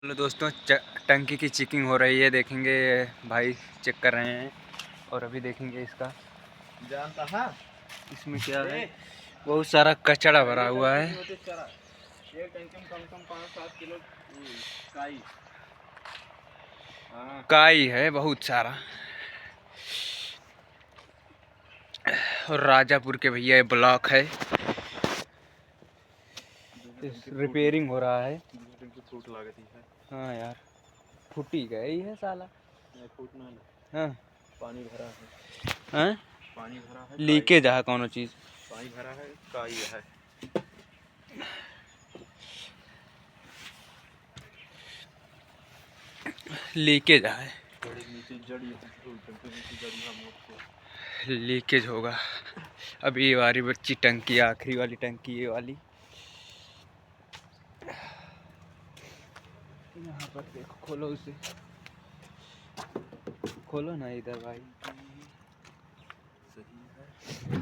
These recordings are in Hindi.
हेलो दोस्तों, टंकी की चेकिंग हो रही है। देखेंगे भाई चेक कर रहे हैं और अभी देखेंगे इसका जानता है इसमें क्या है। बहुत सारा कचरा भरा हुआ है। एक टंकी में कम से कम 5-7 किलो काई। हाँ, काई है बहुत सारा। और राजापुर के भैया ये ब्लॉक है, रिपेयरिंग हो रहा है। टंकी फूट लागती है। हाँ यार, फूटी गई है साला। नहीं फूटना नहीं, हाँ पानी भरा है। हाँ, पानी भरा है, लीकेज है कौनो चीज़। पानी भरा है, काई है। लीकेज है, थोड़ी नीचे जड़ी है, टंकी नीचे जड़ी है मोट लीकेज होगा। अभी ये वाली बच्ची टंकी, आखिरी वाली टंकी ये वाली। यहाँ पर देखो, खोलो उसे, खोलो ना इधर भाई। सही है,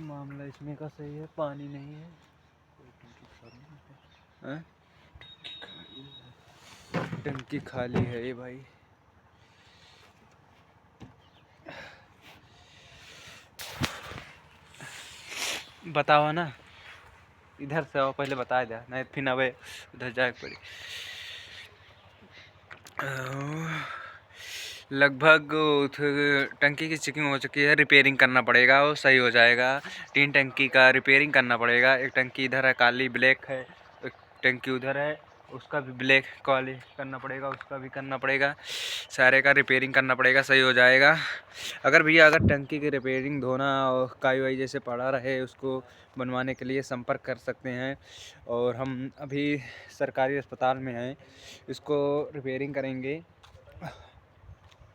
मामला इसमें का सही है, पानी नहीं है। हाँ? टंकी खाली है ये भाई। बताओ ना, इधर से आओ, पहले बता दे, नहीं फिर अब उधर जाए पड़ी। लगभग टंकी की चेकिंग हो चुकी है, रिपेयरिंग करना पड़ेगा, वो सही हो जाएगा। 3 टंकी का रिपेयरिंग करना पड़ेगा। एक टंकी इधर है, काली ब्लैक है। एक टंकी उधर है, उसका भी ब्लैक काली करना पड़ेगा, उसका भी करना पड़ेगा। सारे का रिपेयरिंग करना पड़ेगा, सही हो जाएगा। अगर टंकी की रिपेयरिंग धोना और काई वाई जैसे पड़ा रहे, उसको बनवाने के लिए संपर्क कर सकते हैं। और हम अभी सरकारी अस्पताल में हैं, इसको रिपेयरिंग करेंगे।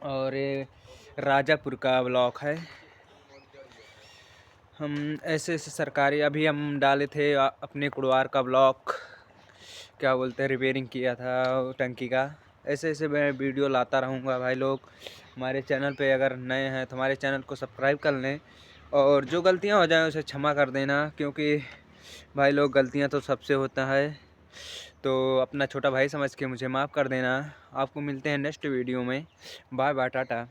और ये राजापुर का ब्लॉक है। हम ऐसे सरकारी अभी हम डाले थे अपने कुड़वार का ब्लॉक, क्या बोलते हैं, रिपेयरिंग किया था टंकी का। ऐसे मैं वीडियो लाता रहूँगा भाई लोग। हमारे चैनल पे अगर नए हैं तो हमारे चैनल को सब्सक्राइब कर लें, और जो गलतियां हो जाएं उसे क्षमा कर देना, क्योंकि भाई लोग गलतियां तो सबसे होता है। तो अपना छोटा भाई समझ के मुझे माफ़ कर देना। आपको मिलते हैं नेक्स्ट वीडियो में। Bye bye, Tata.